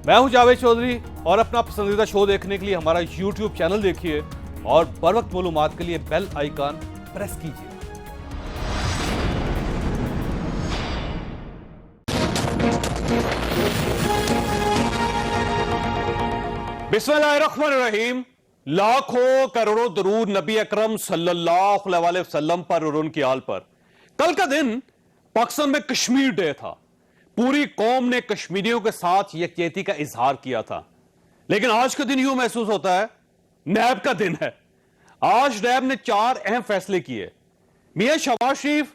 मैं हूं जावेद चौधरी और अपना पसंदीदा शो देखने के लिए हमारा YouTube चैनल देखिए और बर वक्त मालूमात के लिए बेल आइकन प्रेस कीजिए। बिस्मिल्लाहिर्रहमानिर्रहीम। लाखों करोड़ों दरूद नबी अकरम सल्लल्लाहु अलैहि वसल्लम पर और उनकी आल पर। कल का दिन पाकिस्तान में कश्मीर डे था। पूरी कौम ने कश्मीरियों के साथ यकजहती का इजहार किया था। लेकिन आज का दिन यूं महसूस होता है नैब का दिन है। आज नैब ने 4 अहम फैसले किए। मियां शहबाज शरीफ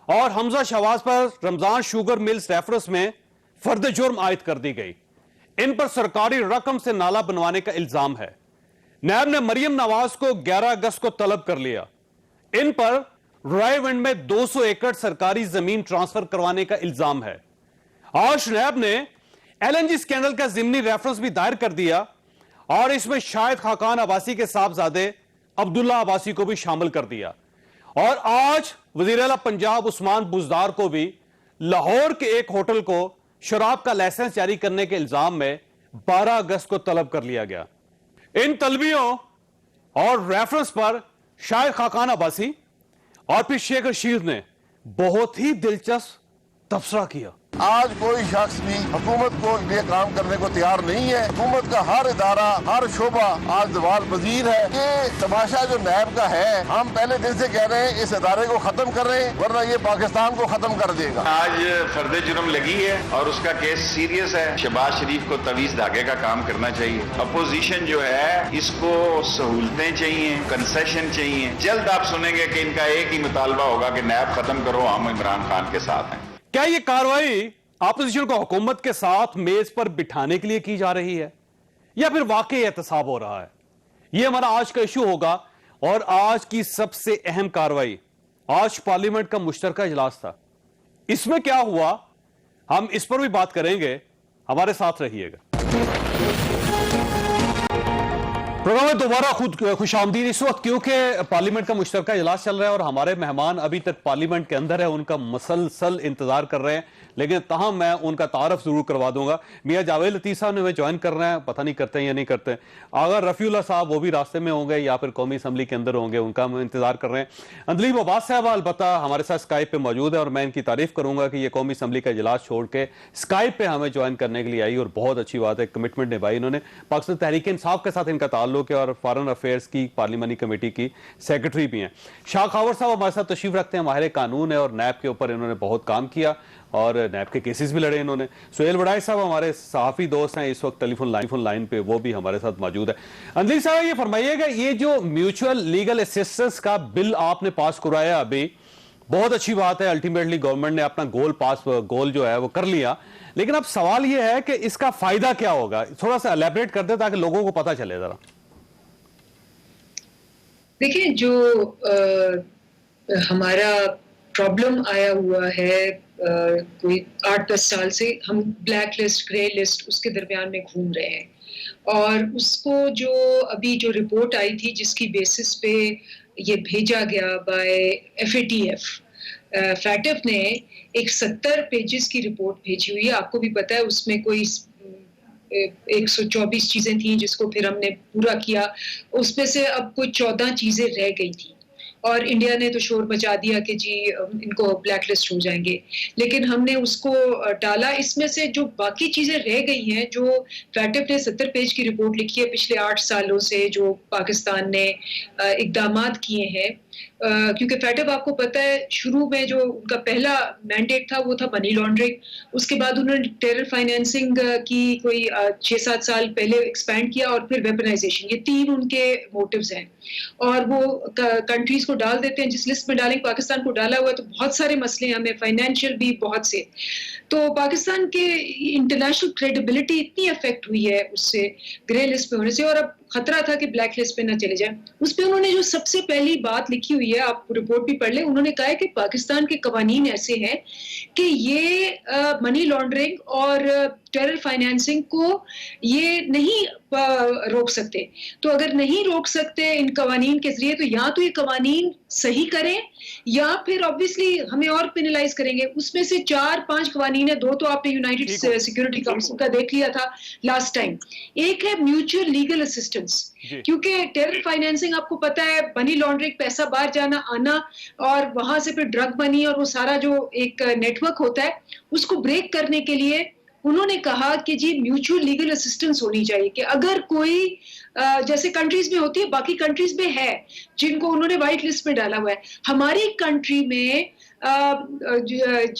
और हमजा शहबाज पर रमजान शुगर मिल्स रेफरेंस में फर्द जुर्म आयद कर दी गई। इन पर सरकारी रकम से नाला बनवाने का इल्जाम है। नैब ने मरियम नवाज को 11 अगस्त को तलब कर लिया। इन पर रायविंड में 200 एकड़ सरकारी जमीन ट्रांसफर करवाने का इल्जाम है। आज नैब ने LNG स्कैंडल का जिमनी रेफरेंस भी दायर कर दिया और इसमें शाहिद खाकान अब्बासी के साहबजादे अब्दुल्ला अब्बासी को भी शामिल कर दिया। और आज वजीर आला पंजाब उस्मान बुज़दार को भी लाहौर के एक होटल को शराब का लाइसेंस जारी करने के इल्जाम में 12 अगस्त को तलब कर लिया गया। इन तलबियों और रेफरेंस पर शाहिद खाकान अब्बासी और फिर शेख रशीद ने बहुत ही दिलचस्प तबसरा किया। आज कोई शख्स भी हुकूमत को ये काम करने को तैयार नहीं है। हुकूमत का हर इदारा, हर शोबा आज सवाल पजीर है। ये तमाशा जो नैब का है, हम पहले दिन से कह रहे हैं इस इदारे को खत्म कर रहे हैं, वरना ये पाकिस्तान को खत्म कर देगा। आज फर्द जुर्म लगी है और उसका केस सीरियस है। शहबाज शरीफ को तवीज धागे का काम करना चाहिए। अपोजिशन जो है इसको सहूलतें चाहिए, कंसेशन चाहिए। जल्द आप सुनेंगे कि इनका एक ही मुतालबा होगा कि नैब खत्म करो, हम इमरान खान के साथ हैं। क्या ये कार्रवाई अपोजिशन को हुकूमत के साथ मेज पर बिठाने के लिए की जा रही है या फिर वाकई एहतसाब हो रहा है? यह हमारा आज का इशू होगा। और आज की सबसे अहम कार्रवाई, आज पार्लियामेंट का मुश्तरका इजलास था। इसमें क्या हुआ, हम इस पर भी बात करेंगे। हमारे साथ रहिएगा। प्रोग्राम में दोबारा खुशामदीद इस वक्त, क्योंकि पार्लियामेंट का मुश्तरका इजलास चल रहा है और हमारे मेहमान अभी तक पार्लियामेंट के अंदर है। उनका मसलसल इंतजार कर रहे हैं, लेकिन तहम मैं उनका तारफ जरूर करवा दूंगा। मियां जावेद लतीफ साहब ने हमें ज्वाइन कर रहे हैं, पता नहीं करते हैं या नहीं करते हैं। आगा रफीउल्लाह साहब वो भी रास्ते में होंगे या फिर कौमी असम्बली के अंदर होंगे, उनका हम इंतजार कर रहे हैं। अंदलीब अब्बास साहब अलबत्ता हमारे साथ स्काइप पे मौजूद है और मैं इनकी तारीफ करूंगा कि ये कौमी असम्बली का इजलास छोड़ के स्काइप पे हमें ज्वाइन करने के लिए आई और बहुत अच्छी बात है, कमिटमेंट निभाई इन्होंने। पाकिस्तान तहरीक इंसाफ के साथ इनका ताल्लुक है और फॉरेन अफेयर्स की पार्लियामानी कमेटी की सेक्रेटरी भी हैं। शाह खावर साहब हमारे साथ तशरीफ रखते हैं, माहिर कानून है और नैब के ऊपर इन्होंने बहुत काम किया और नैब के केसेस भी लड़े इन्होंने। सुहेल वड़ाई साहब हमारे सहाफी दोस्त हैं, इस वक्त टेलीफोन लाइन पे वो भी हमारे साथ मौजूद है। अंजलि साहब ये फरमाइएगा, ये जो म्यूचुअल लीगल असिस्टेंस का बिल आपने पास करवाया अभी, बहुत अच्छी बात है। अल्टीमेटली गवर्नमेंट ने अपना गोल जो है वो कर लिया, लेकिन अब सवाल ये है कि इसका फायदा क्या होगा? थोड़ा सा एलैबोरेट कर दे ताकि लोगों को पता चले जरा। देखिए, जो हमारा प्रॉब्लम आया हुआ है कोई 8-10 साल से, हम ब्लैक लिस्ट, ग्रे लिस्ट उसके दरमियान में घूम रहे हैं। और उसको जो अभी जो रिपोर्ट आई थी जिसकी बेसिस पे ये भेजा गया बाय FATF, फैटफ ने एक 70 पेजेस की रिपोर्ट भेजी हुई है। आपको भी पता है उसमें कोई 124 चीजें थी जिसको फिर हमने पूरा किया। उसमें से अब कोई 14 चीजें रह गई थी और इंडिया ने तो शोर मचा दिया कि जी इनको ब्लैक लिस्ट हो जाएंगे, लेकिन हमने उसको टाला। इसमें से जो बाकी चीजें रह गई हैं, जो फैटफ ने 70 पेज की रिपोर्ट लिखी है पिछले 8 सालों से जो पाकिस्तान ने इकदामात किए हैं, क्योंकि फैटफ आपको पता है शुरू में जो उनका पहला मैंडेट था वो था मनी लॉन्ड्रिंग। उसके बाद उन्होंने टेरर फाइनेंसिंग की कोई 6-7 साल पहले एक्सपैंड किया और फिर वेपनाइजेशन। ये 3 उनके मोटिव्स हैं और वो कंट्रीज को डाल देते हैं। जिस लिस्ट में डालेंगे, पाकिस्तान को डाला हुआ है तो बहुत सारे मसले हमें, फाइनेंशियल भी बहुत से। तो पाकिस्तान के इंटरनेशनल क्रेडिबिलिटी इतनी अफेक्ट हुई है उससे, ग्रे लिस्ट पे होने से। और अब खतरा था कि ब्लैक लिस्ट पे ना चले जाए। उस पे उन्होंने जो सबसे पहली बात लिखी हुई है, आप रिपोर्ट भी पढ़ लें, उन्होंने कहा है कि पाकिस्तान के कवानीन ऐसे हैं कि ये मनी लॉन्ड्रिंग और टेरर फाइनेंसिंग को ये नहीं रोक सकते। तो अगर नहीं रोक सकते इन कवानीन के जरिए, तो या तो ये कवानीन सही करें या फिर ऑब्वियसली हमें और पेनलाइज करेंगे। उसमें से 4-5 कवानीन है, 2 तो आपने यूनाइटेड सिक्योरिटी काउंसिल का देख लिया था लास्ट टाइम। एक है म्यूचुअल लीगल असिस्टेंस, क्योंकि टेरर फाइनेंसिंग आपको पता है, मनी लॉन्ड्रिंग, पैसा बाहर जाना आना और वहां से फिर ड्रग मनी और वो सारा जो एक नेटवर्क होता है, उसको ब्रेक करने के लिए उन्होंने कहा कि जी म्यूचुअल लीगल असिस्टेंस होनी चाहिए, कि अगर कोई जैसे कंट्रीज में होती है, बाकी कंट्रीज में है जिनको उन्होंने व्हाइट लिस्ट में डाला हुआ है। हमारी कंट्री में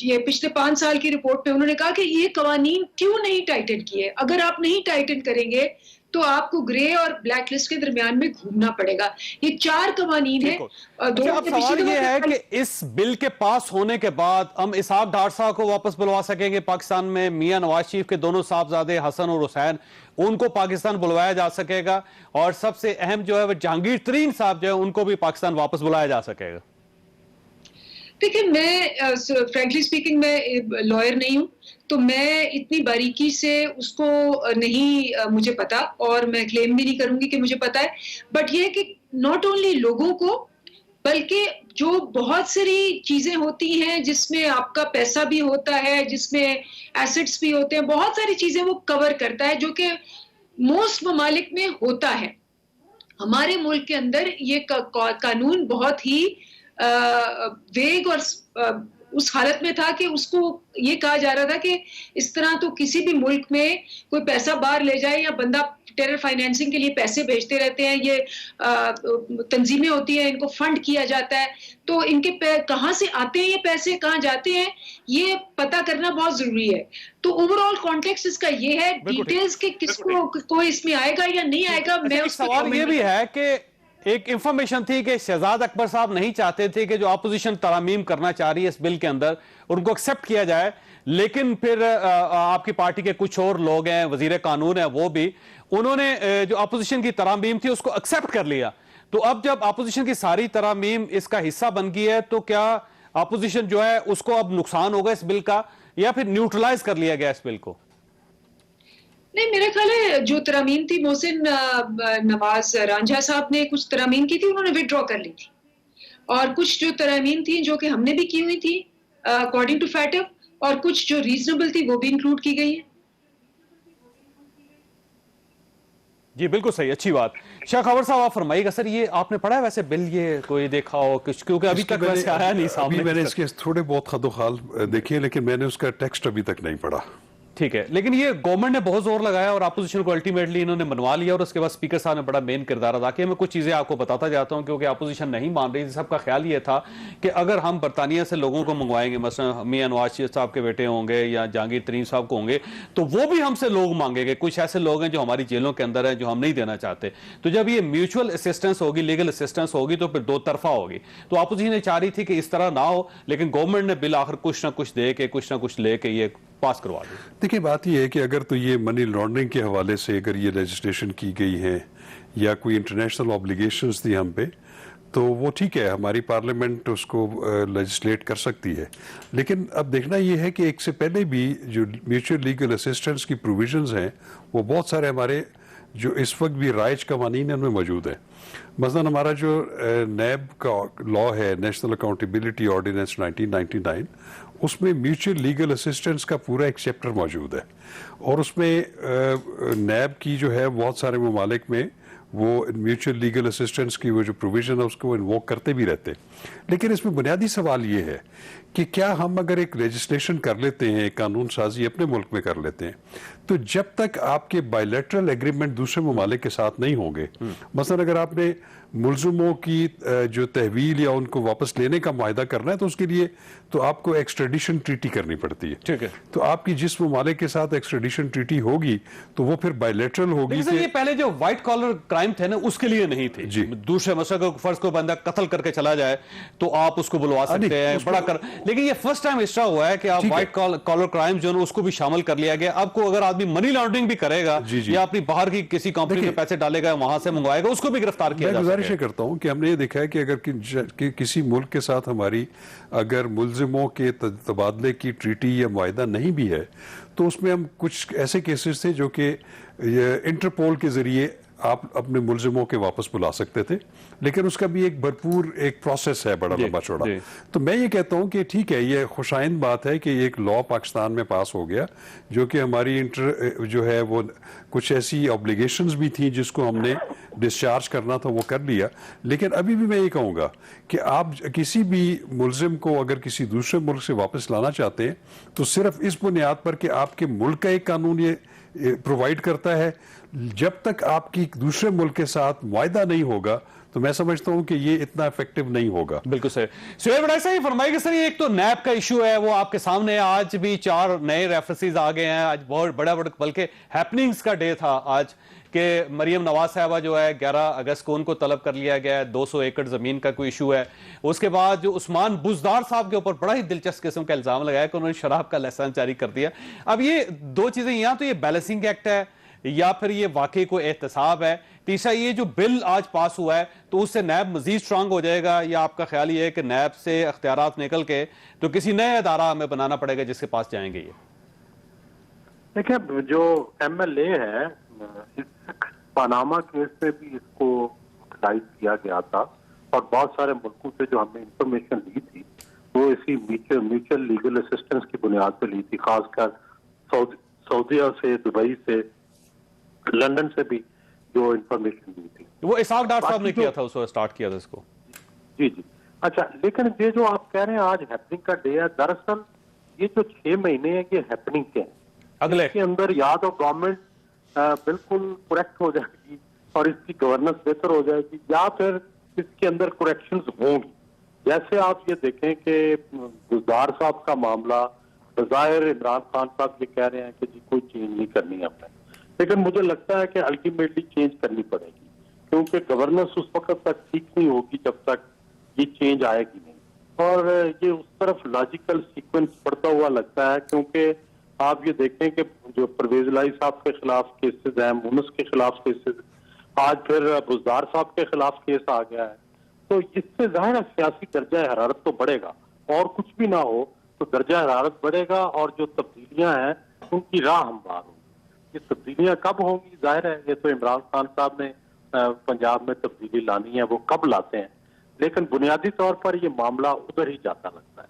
ये पिछले 5 साल की रिपोर्ट में उन्होंने कहा कि ये कवानीन क्यों नहीं टाइटन किए। अगर आप नहीं टाइटन करेंगे तो आपको ग्रे और ब्लैक लिस्ट के दरमियान में घूमना पड़ेगा। ये 4 कवानीन है। अब सवाल ये है कि इस बिल के पास होने के बाद हम इसहाक डार साहब को वापस बुलवा सकेंगे पाकिस्तान में? मियां नवाज शरीफ के दोनों साहबजादे हसन और हुसैन, उनको पाकिस्तान बुलवाया जा सकेगा? और सबसे अहम जो है वो जहांगीर तरीन साहब जो है उनको भी पाकिस्तान वापस बुलाया जा सकेगा? देखिए, मैं फ्रैंकली स्पीकिंग मैं लॉयर नहीं हूं, तो मैं इतनी बारीकी से उसको नहीं मुझे पता, और मैं क्लेम भी नहीं करूंगी कि मुझे पता है। बट ये है कि नॉट ओनली लोगों को, बल्कि जो बहुत सारी चीजें होती हैं जिसमें आपका पैसा भी होता है, जिसमें एसेट्स भी होते हैं, बहुत सारी चीजें वो कवर करता है, जो कि मोस्ट ममालिक में होता है। हमारे मुल्क के अंदर ये कानून बहुत ही वेग और उस हालत में था कि उसको ये कहा जा रहा था कि इस तरह तो किसी भी मुल्क में कोई पैसा बाहर ले जाए या बंदा टेरर फाइनेंसिंग के लिए पैसे भेजते रहते हैं, ये तंजीमें होती हैं, इनको फंड किया जाता है, तो इनके कहाँ से आते हैं ये पैसे, कहाँ जाते हैं, ये पता करना बहुत जरूरी है। तो ओवरऑल कॉन्टेक्स्ट इसका ये है, डिटेल्स के किसको कोई इसमें आएगा या नहीं आएगा, मैं उस सवाल ये भी है कि एक इंफॉर्मेशन थी कि शहजाद अकबर साहब नहीं चाहते थे कि जो अपोजिशन तरामीम करना चाह रही है इस बिल के अंदर उनको एक्सेप्ट किया जाए, लेकिन फिर आपकी पार्टी के कुछ और लोग हैं, वजीर कानून है, वो भी उन्होंने जो अपोजिशन की तरामीम थी उसको एक्सेप्ट कर लिया। तो अब जब अपोजिशन की सारी तरामीम इसका हिस्सा बन गई है, तो क्या अपोजिशन जो है उसको अब नुकसान होगा इस बिल का, या फिर न्यूट्रलाइज कर लिया गया इस बिल को? नहीं, मेरा ख्याल है जो तरामीम थी, मोहसिन नवाज रांझा साहब ने कुछ तरामीम की थी, उन्होंने विड्रॉ कर ली थी, और कुछ जो तरामीम थी जो कि हमने भी की हुई थी अकॉर्डिंग टू फैटव, और कुछ जो रीजनेबल थी वो भी इंक्लूड की गई है। जी बिल्कुल सही, अच्छी बात। शाह खबर साहब आप फरमाइएगा। सर ये आपने पढ़ा है वैसे बिल, ये कोई देखा हो कुछ? क्योंकि अभी तक वैसे आया नहीं सामने। मैंने इसके थोड़े बहुत खदोखाल देखे, लेकिन मैंने उसका टेक्स्ट अभी तक नहीं पढ़ा। ठीक है, लेकिन ये गवर्नमेंट ने बहुत जोर लगाया और अपोजिशन को अल्टीमेटली इन्होंने मनवा लिया, और उसके बाद स्पीकर साहब ने बड़ा मेन किरदार अदा किया। मैं कुछ चीजें आपको बताता जाता हूं, क्योंकि अपोजिशन नहीं मान रही थी। सबका ख्याल ये था कि अगर हम बरतानिया से लोगों को मंगवाएंगे, मसलन मियां नवाज शरीफ साहब के बेटे होंगे या जहांगीर तरीन साहब को होंगे, तो वो भी हमसे लोग मांगेंगे। कुछ ऐसे लोग हैं जो हमारी जेलों के अंदर हैं, जो हम नहीं देना चाहते। तो जब ये म्यूचुअल असिस्टेंस होगी, लीगल असिस्टेंस होगी, तो फिर दो तरफा होगी। तो अपोजिशन चाह रही थी कि इस तरह ना हो, लेकिन गवर्नमेंट ने बिल आखिर कुछ ना कुछ दे के, कुछ ना कुछ लेके ये पास करवा दी। देखिए, बात यह है कि अगर तो ये मनी लॉन्ड्रिंग के हवाले से अगर ये लेजिस्लेशन की गई है या कोई इंटरनेशनल ऑब्लिगेशंस थी हम पे, तो वो ठीक है, हमारी पार्लियामेंट उसको लेजिस्लेट कर सकती है। लेकिन अब देखना ये है कि एक से पहले भी जो म्यूचुअल लीगल असिस्टेंस की प्रोविजंस हैं, वो बहुत सारे हमारे जो इस वक्त भी राइज कवानीन उनमें मौजूद है। मसलन हमारा जो नैब का लॉ है, नेशनल अकाउंटेबिलिटी ऑर्डिनेंस 1999, उसमें म्यूचुअल लीगल असिस्टेंस का पूरा एक चैप्टर मौजूद है, और उसमें नैब की जो है बहुत सारे ममालिक में वो म्यूचुअल लीगल असिस्टेंस की वो जो प्रोविज़न है उसको इन्वोक करते भी रहते हैं। लेकिन इसमें बुनियादी सवाल ये है कि क्या हम अगर एक लेजिस्लेशन कर लेते हैं, कानून साजी अपने मुल्क में कर लेते हैं, तो जब तक आपके बायलैटरल एग्रीमेंट दूसरे ममालिक के साथ नहीं होंगे, मसलन अगर आपने मुलजुमों की जो तहवील या उनको वापस लेने का मुआहदा करना है, तो उसके लिए तो आपको एक्सट्रेडिशन ट्रीटी करनी पड़ती है। ठीक है, तो आपकी जिस ममालिक के साथ एक्सट्रेडिशन ट्रीटी होगी तो वो फिर बायलैटरल होगी। ये पहले जो व्हाइट कॉलर क्राइम क्राइम थे ना उसके लिए नहीं थी। जी। दूसरे मसले को फर्ज को बंदा कत्ल करके चला जाए तो आप उसको बुलवा सकते हैं बड़ा कर, लेकिन ये फर्स्ट टाइम ऐसा हुआ है कि आप व्हाइट कॉलर क्राइम जो है उसको भी शामिल कर लिया गया। अब को अगर आदमी मनी लॉन्ड्रिंग भी करेगा या अपनी बाहर की किसी कंपनी में पैसे डालेगा वहां से मंगवाएगा उसको भी गिरफ्तार किया जा सकता है। गुजारिश करता हूं कि हमने ये देखा है कि अगर किसी मुल्क के साथ हमारी अगर मुलजिमों के तबादले की ट्रीटी या मुआहिदा नहीं भी है तो उसमें हम कुछ ऐसे केसेस थे जो कि इंटरपोल के जरिए आप अपने मुलजिमों के वापस बुला सकते थे, लेकिन उसका भी एक भरपूर एक प्रोसेस है बड़ा लंबा चौड़ा। तो मैं ये कहता हूं कि ठीक है, ये खुशाइंद बात है कि एक लॉ पाकिस्तान में पास हो गया जो कि हमारी जो है वो कुछ ऐसी ऑब्लिगेशंस भी थी जिसको हमने डिस्चार्ज करना था वो कर लिया। लेकिन अभी भी मैं ये कहूँगा कि आप किसी भी मुलजिम को अगर किसी दूसरे मुल्क से वापस लाना चाहते हैं तो सिर्फ इस बुनियाद पर कि आपके मुल्क का एक कानून ये प्रोवाइड करता है, जब तक आपकी दूसरे मुल्क के साथ मुआहिदा नहीं होगा तो मैं समझता हूं कि ये इतना इफेक्टिव नहीं होगा। बिल्कुल सर। सुहेल बड़ाई साहब फरमाइए सर, ये एक तो नैब का इशू है वो आपके सामने है, आज भी 4 नए रेफरेंसेस आ गए हैं, आज बहुत बड़ा बल्कि हैपनिंग्स का डे था आज कि मरियम नवाज साहबा जो है 11 अगस्त को उनको तलब कर लिया गया है, 200 एकड़ जमीन का कोई इशू है। उसके बाद जो उस्मान बुजदार साहब के ऊपर बड़ा ही दिलचस्प किस्म का इल्जाम लगाया कि उन्होंने शराब का लाइसेंस जारी कर दिया। अब ये दो चीजें, यहाँ तो ये बैलेंसिंग एक्ट है या फिर ये वाकई कोई एहतसाब है, तीसरा ये जो बिल आज पास हुआ है तो उससे नैब मजीद स्ट्रांग हो जाएगा, या आपका ख्याल ये है कि नैब से अख्तियारात निकल के तो किसी नए अदारा हमें बनाना पड़ेगा जिसके पास जाएंगे? ये देखिए, जो MLA है पनामा केस में भी इसको यूटिलाइज किया गया था और बहुत सारे मुल्कों से जो हमने इंफॉर्मेशन ली थी वो इसी म्यूचुअल लीगल असिस्टेंस की बुनियाद पर ली थी, खासकर सऊदीया से, दुबई से, लंदन से भी जो इंफॉर्मेशन दी थी। वो इसाक डार साहब ने किया था, उसको स्टार्ट किया था इसको। जी जी। अच्छा, लेकिन ये जो आप कह रहे हैं आज हैपनिंग का डे है, दरअसल ये जो 6 महीने हैं ये हैपनिंग के हैं, अगले के अंदर या तो गवर्नमेंट बिल्कुल करेक्ट हो जाएगी और इसकी गवर्नेंस बेहतर हो जाएगी, या फिर इसके अंदर करेक्शंस होंगी। जैसे आप ये देखें कि गुजदार साहब का मामला, बज़ाहिर इमरान खान साहब ये कह रहे हैं कि जी कोई चेंज नहीं करनी हमने, लेकिन मुझे लगता है कि अल्टीमेटली चेंज करनी पड़ेगी, क्योंकि गवर्नेंस उस वक्त तक ठीक नहीं होगी जब तक ये चेंज आएगी नहीं। और ये उस तरफ लॉजिकल सीक्वेंस पड़ता हुआ लगता है, क्योंकि आप ये देखें कि जो परवेज लाई साहब के खिलाफ केसेस हैं, मुनस के खिलाफ केसेस, आज फिर बुजदार साहब के खिलाफ केस आ गया है, तो इससे जाहिर है सियासी दर्जा हरारत तो बढ़ेगा, और कुछ भी ना हो तो दर्जा हरारत बढ़ेगा और जो तब्दीलियां हैं उनकी राह हमवार होगी। ये तब्दीलियां कब होंगी, जाहिर है ये तो इमरान खान साहब ने पंजाब में तब्दीली लानी है, वो कब लाते हैं, लेकिन बुनियादी तौर पर ये मामला उधर ही जाता लगता है।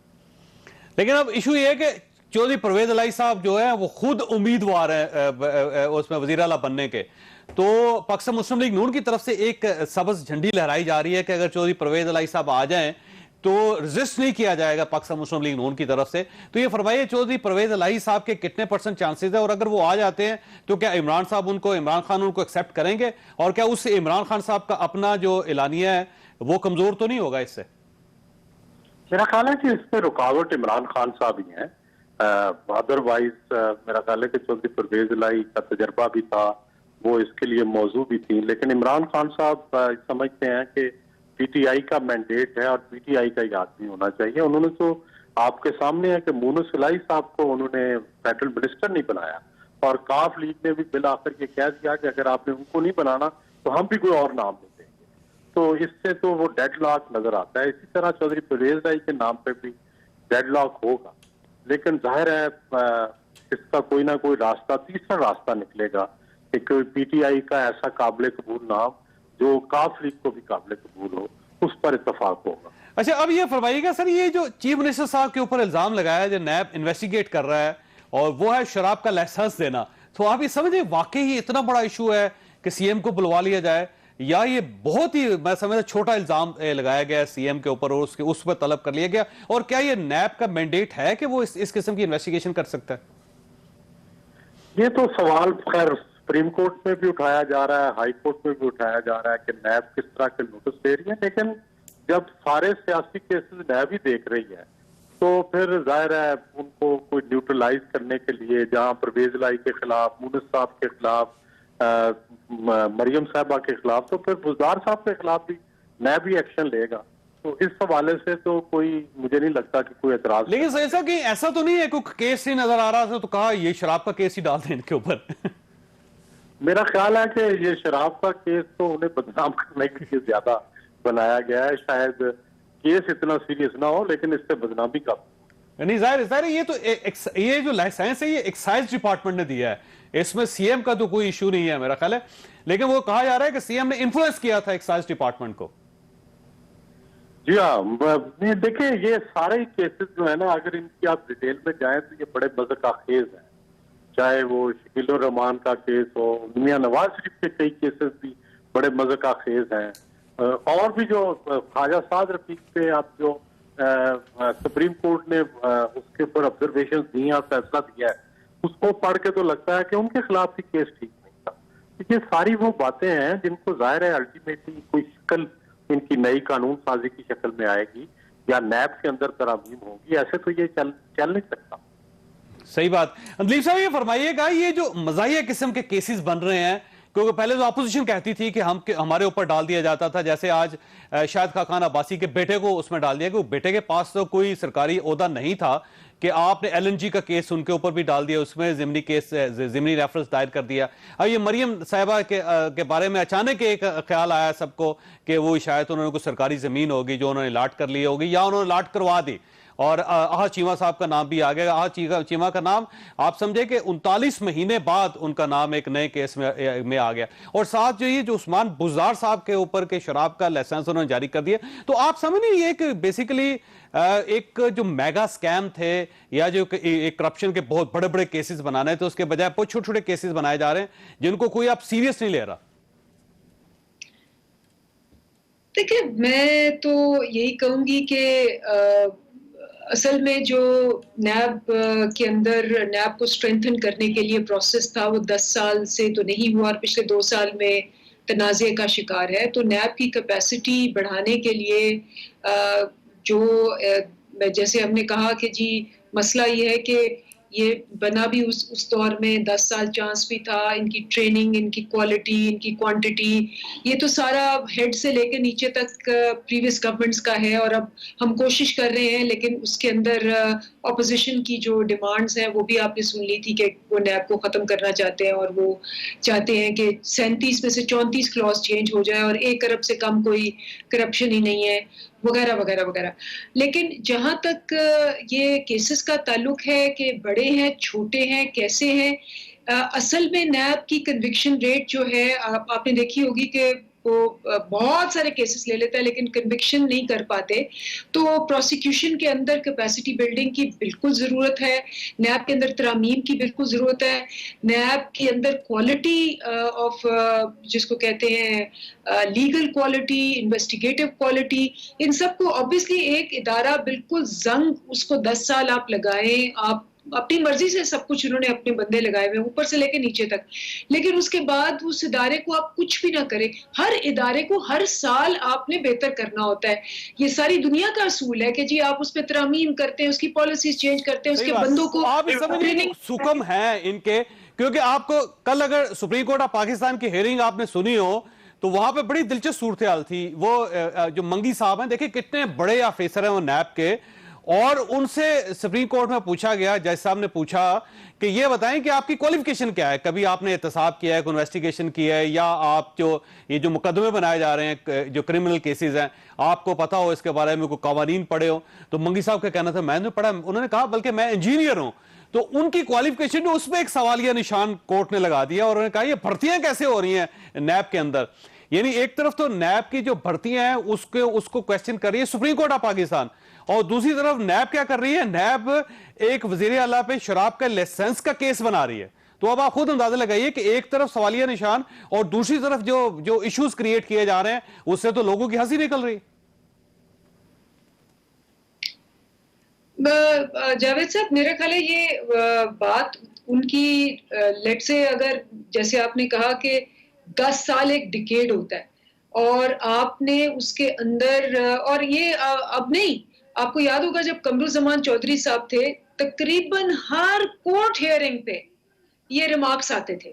लेकिन अब इशू ये है कि चौधरी परवेज अलाई साहब जो है वो खुद उम्मीदवार है उसमें वजीर आला बनने के, तो पाकिस्तान मुस्लिम लीग नून की तरफ से एक सबज झंडी लहराई जा रही है कि अगर चौधरी परवेज अलाई साहब आ जाएं तो रेजिस्ट नहीं किया जाएगा पाकिस्तान मुस्लिम लीग नून की तरफ से। तो ये फरमाइए, चौधरी परवेज अलाई साहब के कितने % चांसेस है, और अगर वो आ जाते हैं तो क्या इमरान खान उनको एक्सेप्ट करेंगे, और क्या उससे इमरान खान साहब का अपना जो एलानिया है वो कमजोर तो नहीं होगा इससे? मेरा ख्याल है कि इसमें रुकावट इमरान खान साहब ही हैं। अदरवाइज मेरा ख्याल है कि चौधरी परवेज अलाई का तजर्बा भी था, वो इसके लिए मौजू भी थी, लेकिन इमरान खान साहब समझते हैं कि PTI का मैंडेट है और PTI का ही आदमी होना चाहिए। उन्होंने तो आपके सामने है कि मुनस इलाही साहब को उन्होंने फेडरल मिनिस्टर नहीं बनाया, और काफ लीग ने भी बिल आकर के कह दिया कि अगर आपने उनको नहीं बनाना तो हम भी कोई और नाम दे देंगे। तो इससे तो वो डेडलॉक नजर आता है। इसी तरह चौधरी परवेज अलाई के नाम पे भी डेडलॉक होगा, लेकिन जाहिर है इसका कोई ना कोई रास्ता, तीसरा रास्ता निकलेगा कि कोई PTI का ऐसा काबिल कबूल नाम जो काफ लीग को भी काबिल कबूल हो, उस पर इत्तेफाक होगा। अच्छा, अब ये फरमाइएगा सर, ये जो चीफ मिनिस्टर साहब के ऊपर इल्जाम लगाया जो नैब इन्वेस्टिगेट कर रहा है और वो है शराब का लाइसेंस देना, तो आप ये समझे वाकई ही इतना बड़ा इशू है कि CM को बुलवा लिया जाए, या ये बहुत ही मैं समझता छोटा इल्जाम लगाया गया CM के ऊपर और उस पर तलब कर लिया गया, और क्या ये नैब का मैंडेट है कि वो इस किस्म की इन्वेस्टिगेशन कर सकता है? ये तो सवाल खैर सुप्रीम कोर्ट में भी उठाया जा रहा है, हाई कोर्ट में भी उठाया जा रहा है कि नैब किस तरह के नोटिस दे रही है, लेकिन जब सारे सियासी केसेस नैब ही देख रही है तो फिर जाहिर है उनको कोई न्यूट्रलाइज करने के लिए, जहां परवेज अलाई के खिलाफ, मुनस साहब के खिलाफ मरियम साहबा के खिलाफ, तो फिर बुजदार साहब के खिलाफ भी नैब भी एक्शन लेगा। तो इस हवाले से तो कोई, मुझे नहीं लगता कि कोई एतराज। लेकिन ऐसा कि ऐसा तो नहीं है कोई केस ही नजर आ रहा था तो कहा ये शराब का केस ही डाल दें इनके ऊपर। मेरा ख्याल है कि ये शराब का केस तो उन्हें बदनाम करने के लिए ज्यादा बनाया गया है, शायद केस इतना सीरियस ना हो, लेकिन इससे बदनामी का नहीं, जाहिर है ये तो ये जो लाइसेंस है ये एक्साइज डिपार्टमेंट ने दिया है, इसमें सीएम का तो कोई इशू नहीं है मेरा ख्याल है, लेकिन वो कहा जा रहा है कि सीएम ने इन्फ्लुएंस किया था एक्साइज डिपार्टमेंट को। जी हाँ, देखिए ये सारे केसेस जो है ना, अगर इनकी आप डिटेल में जाएं तो ये बड़े मज़े खेज है। चाहे वो शकील उर रहमान का केस हो, मियां नवाज शरीफ के कई केसेस भी बड़े मज़े खेज हैं, और भी जो ख्वाजा साद रफीक पे आप जो सुप्रीम कोर्ट ने उसके ऊपर ऑब्जर्वेशन दी और फैसला दिया है, उसको पढ़ के तो लगता है कि उनके खिलाफ भी केस ठीक नहीं था। ये सारी वो बातें हैं जिनको जाहिर है अल्टीमेटली कोई शक्ल इनकी नई कानून साजी की शक्ल में आएगी या नैब के अंदर तरामीम होगी, ऐसे तो ये चल नहीं सकता। सही बात। अंदलीप साहब ये फरमाइएगा, ये जो मज़ाहिया किस्म के केसेस बन रहे हैं, क्योंकि पहले तो अपोजिशन कहती थी कि हमारे ऊपर डाल दिया जाता था, जैसे आज शाहिद खान अब्बासी के बेटे को उसमें डाल दिया कि बेटे के पास तो कोई सरकारी ओहदा नहीं था, कि आपने एलएनजी का केस उनके ऊपर भी डाल दिया, उसमें जिमनी केस जिमनी रेफरेंस दायर कर दिया। अब ये मरियम साहिबा के बारे में अचानक एक ख्याल आया सबको कि वो शायद उन्होंने कोई सरकारी जमीन होगी जो उन्होंने लाट कर ली होगी या उन्होंने लाट करवा दी, और आहा चीमा साहब का नाम भी आ गया। आहा चीमा का नाम आप समझे कि 39 महीने बाद उनका नाम एक नए केस में आ गया, और साथ जो ये जो उस्मान बुज़दार साहब के ऊपर के शराब का लाइसेंस उन्होंने जारी कर दिया। तो आप समझ नहीं, ये कि बेसिकली एक जो मेगा स्कैम थे या जो एक करप्शन के बहुत बड़े बड़े केसेस बनाने थे, उसके बजाय बहुत छोटे छोटे केसेस बनाए जा रहे हैं जिनको कोई आप सीरियस नहीं ले रहा। देखिए, मैं तो यही कहूंगी कि असल में जो नैब के अंदर नैब को स्ट्रेंथन करने के लिए प्रोसेस था वो 10 साल से तो नहीं हुआ और पिछले 2 साल में तनाज़े का शिकार है। तो नैब की कैपेसिटी बढ़ाने के लिए जैसे हमने कहा कि जी मसला ये है कि ये बना भी उस दौर में 10 साल चांस भी था, इनकी ट्रेनिंग, इनकी क्वालिटी, इनकी क्वांटिटी, ये तो सारा हेड से लेकर नीचे तक प्रीवियस गवर्नमेंट्स का है, और अब हम कोशिश कर रहे हैं, लेकिन उसके अंदर ऑपोजिशन की जो डिमांड्स हैं वो भी आपने सुन ली थी कि वो नैब को ख़त्म करना चाहते हैं, और वो चाहते हैं कि 37 में से 34 क्लॉज चेंज हो जाए और 1 अरब से कम कोई करप्शन ही नहीं है, वगैरह वगैरह वगैरह। लेकिन जहाँ तक ये केसेस का ताल्लुक है कि बड़े हैं, छोटे हैं, कैसे हैं, असल में नैब की कन्विक्शन रेट जो है आपने देखी होगी कि वो बहुत सारे केसेस ले लेता है लेकिन कन्विक्शन नहीं कर पाते। तो प्रोसिक्यूशन के अंदर कैपेसिटी बिल्डिंग की बिल्कुल ज़रूरत है, नैब के अंदर तरामीम की बिल्कुल ज़रूरत है, नैब के अंदर क्वालिटी ऑफ जिसको कहते हैं लीगल क्वालिटी, इन्वेस्टिगेटिव क्वालिटी, इन सब को ऑब्वियसली एक इदारा बिल्कुल जंग उसको 10 साल आप लगाएं, आप अपनी मर्जी से सब कुछ उन्होंने अपने बंदे लगाए हुए ऊपर से लेकर नीचे तक, लेकिन उसके बाद उस इदारे को आप कुछ भी ना करें, हर इदारे को हर साल आपने बेहतर करना होता है। ये सारी दुनिया का असूल है कि जी आप उस पर तरामीम करते हैं, उसकी पॉलिसीज चेंज करते हैं, उसके बंदों को आप इस समय सुकम है इनके, क्योंकि आपको कल अगर सुप्रीम कोर्ट ऑफ पाकिस्तान की हेयरिंग आपने सुनी हो तो वहां पे बड़ी दिलचस्प सूरत हाल थी। वो जो मंगी साहब हैं, देखिए कितने बड़े ऑफिसर हैं वो नैब के, और उनसे सुप्रीम कोर्ट में पूछा गया, जज साहब ने पूछा कि ये बताएं कि आपकी क्वालिफिकेशन क्या है, कभी आपने एहतसाब किया है, इन्वेस्टिगेशन किया है, या आप ये जो मुकदमे बनाए जा रहे हैं जो क्रिमिनल केसेस हैं आपको पता हो इसके बारे में, कोई कवानीन पढ़े हो। तो मंगी साहब का कहना था मैंने पढ़ा, उन्होंने कहा बल्कि मैं इंजीनियर हूं। तो उनकी क्वालिफिकेशन उसमें एक सवालिया निशान कोर्ट ने लगा दिया, और उन्होंने कहा ये भर्तियां कैसे हो रही हैं नैब के अंदर। यानी एक तरफ तो नैब की जो भर्तियां हैं उसको क्वेश्चन कर रही है सुप्रीम कोर्ट ऑफ पाकिस्तान, और दूसरी तरफ नैब क्या कर रही है, नैब एक वजीर आला पे शराब का लाइसेंस का केस बना रही है। तो अब आप खुद अंदाजा लगाइए कि एक तरफ सवालिया निशान और दूसरी तरफ जो इश्यूज क्रिएट किए जा रहे हैं उससे तो लोगों की हंसी निकल रही। जावेद साहब, मेरा ख्याल है ये बात उनकी लेट से, अगर जैसे आपने कहा कि 10 साल एक डिकेड होता है और आपने उसके अंदर, और ये अब नहीं, आपको याद होगा जब कमरुज़्ज़मान चौधरी साहब थे, तकरीबन हर कोर्ट हियरिंग पे ये रिमार्क्स आते थे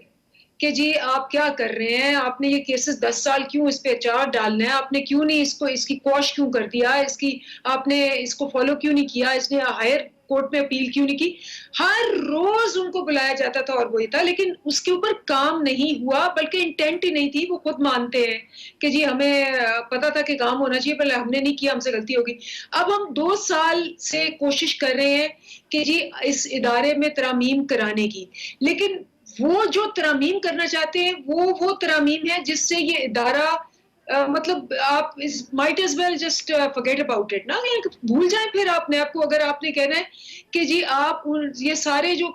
कि जी आप क्या कर रहे हैं, आपने ये केसेस 10 साल क्यों इस पे चार्ज डालना है, आपने क्यों नहीं इसको इसकी क्वॉश क्यों कर दिया, इसकी आपने इसको फॉलो क्यों नहीं किया, इसने हायर कोर्ट में अपील क्यों नहीं की। हर रोज उनको बुलाया जाता था और वही था, लेकिन उसके ऊपर काम नहीं हुआ, बल्कि इंटेंट ही नहीं थी। वो खुद मानते हैं कि जी हमें पता था कि काम होना चाहिए, पहले हमने नहीं किया, हमसे गलती होगी। अब हम 2 साल से कोशिश कर रहे हैं कि जी इस इदारे में तरामीम कराने की, लेकिन वो जो तरामीम करना चाहते हैं वो तरामीम है जिससे ये इदारा मतलब आप इस might as well just forget about it ना, भूल जाएं फिर आपने आपको। अगर आपने कहना है कि जी आप ये सारे जो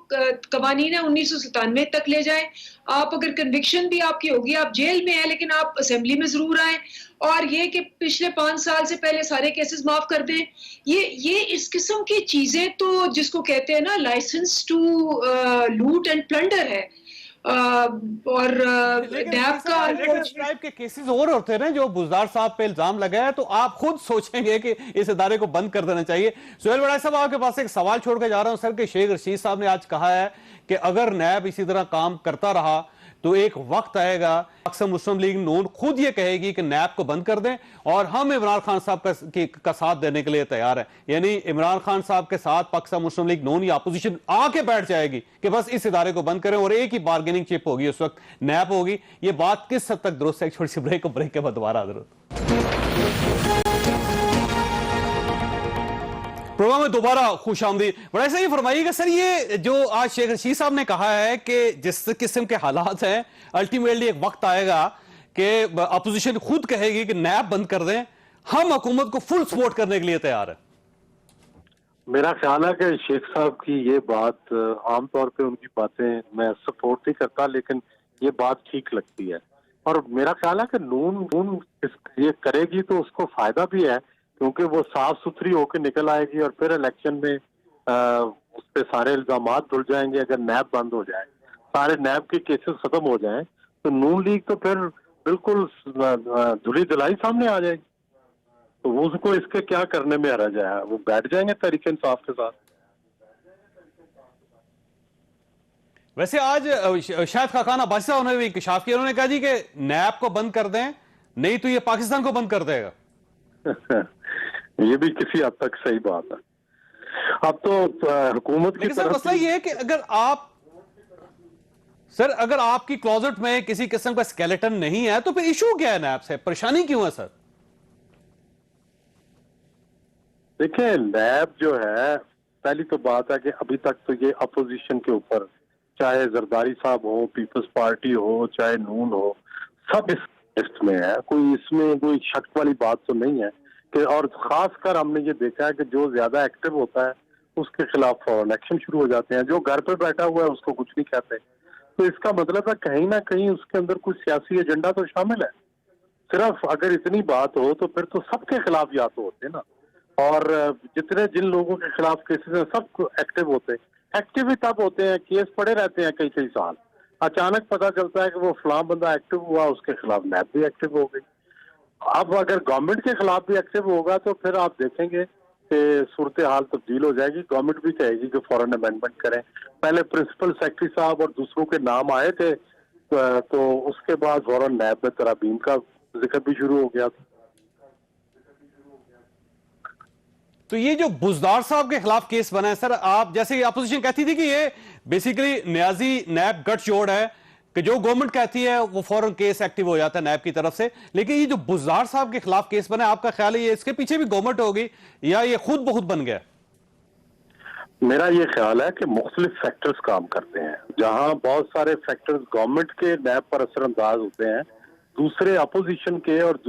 कवानीन है 1997 तक ले जाएं, आप अगर कन्विक्शन भी आपकी होगी, आप जेल में हैं लेकिन आप असेंबली में जरूर आए, और ये कि पिछले 5 साल से पहले सारे केसेस माफ कर दें, ये इस किस्म की चीजें तो जिसको कहते हैं ना license to loot and plunder है। और नैब का टाइप के केसेस और होते हैं ना, जो बुजदार साहब पे इल्जाम लगा है, तो आप खुद सोचेंगे कि इस इदारे को बंद कर देना चाहिए। सुहेल बड़ाई साहब, आपके पास एक सवाल छोड़ के जा रहा हूं सर, कि शेख रशीद साहब ने आज कहा है कि अगर नैब इसी तरह काम करता रहा तो एक वक्त आएगा पाकिस्तान मुस्लिम लीग नून खुद ये कहेगी कि नैब को बंद कर दें, और हम इमरान खान साहब का साथ देने के लिए तैयार है। यानी इमरान खान साहब के साथ पाकिस्तान मुस्लिम लीग नून या अपोजिशन आके बैठ जाएगी कि बस इस इदारे को बंद करें, और एक ही बार्गेनिंग चिप होगी उस वक्त, नैब होगी। ये बात किस हद तक दुरुस्त है? एक छोटी सी ब्रेक के बाद दोबारा जरूरत प्रोग्राम में दोबारा खुश आमदीद। बड़ा ऐसा ही फरमाइएगा सर, ये जो आज शेख रशीद साहब ने कहा है कि जिस किस्म के हालात हैं, अल्टीमेटली एक वक्त आएगा कि अपोजिशन खुद कहेगी कि नैब बंद कर दें, हम हुकूमत को फुल सपोर्ट करने के लिए तैयार है। मेरा ख्याल है कि शेख साहब की ये बात, आमतौर पे उनकी बातें मैं सपोर्ट नहीं करता, लेकिन ये बात ठीक लगती है। और मेरा ख्याल है कि नून ये करेगी तो उसको फायदा भी है, क्योंकि वो साफ सुथरी होकर निकल आएगी और फिर इलेक्शन में उस पर सारे इल्जामात धुल जाएंगे। अगर नैब बंद हो जाए, सारे नैब के केसेस खत्म हो जाएं, तो नून लीग तो फिर बिल्कुल धुली धुलाई सामने आ जाएगी। तो वो उसको इसके क्या करने में हरा जाए, वो बैठ जाएंगे तहरीक इंसाफ के साथ। वैसे आज शायद खाकान अब्बासी साहब ने भी इंकशाफ किया, उन्होंने कहा जी कि नैब को बंद कर दें, नहीं तो ये पाकिस्तान को बंद कर देगा। ये भी किसी हद तक सही बात है। अब तो हुकूमत की तरफ मसला ये है कि अगर आपकी क्लोजेट में किसी किस्म का स्केलेटन नहीं है, तो फिर इशू क्या है नैब से? परेशानी क्यों है सर? देखिए, नैब जो है, पहली तो बात है कि अभी तक तो ये अपोजिशन के ऊपर, चाहे जरदारी साहब हो, पीपल्स पार्टी हो, चाहे नून हो, सब इस लिस्ट में है। कोई इसमें कोई शक वाली बात तो नहीं है कि, और खासकर हमने ये देखा है कि जो ज्यादा एक्टिव होता है उसके खिलाफ फौरन एक्शन शुरू हो जाते हैं, जो घर पे बैठा हुआ है उसको कुछ नहीं कहते। तो इसका मतलब है कहीं ना कहीं उसके अंदर कुछ सियासी एजेंडा तो शामिल है। सिर्फ अगर इतनी बात हो तो फिर तो सबके खिलाफ या तो होते ना, और जिन लोगों के खिलाफ केसेस हैं सब एक्टिव होते हैं। एक्टिव ही तब होते हैं, केस पड़े रहते हैं कई साल, अचानक पता चलता है कि वो फलां बंदा एक्टिव हुआ, उसके खिलाफ नैब भी एक्टिव हो गई। अब अगर गवर्नमेंट के खिलाफ भी एक्टिव होगा तो फिर आप देखेंगे कि सूरत हाल तब्दील हो जाएगी। गवर्नमेंट भी कहेगी कि फौरन अमेंडमेंट करें। पहले प्रिंसिपल सेक्रेटरी साहब और दूसरों के नाम आए थे, तो उसके बाद फौरन नैब में तरामीम का जिक्र भी शुरू हो गया था। तो ये जो बुजदार साहब के खिलाफ केस बना है सर, आप जैसे अपोजिशन कहती थी कि ये बेसिकली न्याजी नैब गठजोड़ है, कि जो गवर्नमेंट कहती है वो फौरन केस एक्टिव हो जाता है नैब की तरफ से, लेकिन ये जो बुजदार साहब के खिलाफ केस बना है, आपका ख्याल है ये इसके पीछे भी गवर्नमेंट होगी या ये खुद ब खुद बन गया? मेरा ये ख्याल है कि मुख्तलिफ फैक्टर्स काम करते हैं। जहां बहुत सारे फैक्टर्स गवर्नमेंट के नैब पर असरअंदाज होते हैं, दूसरे अपोजिशन के और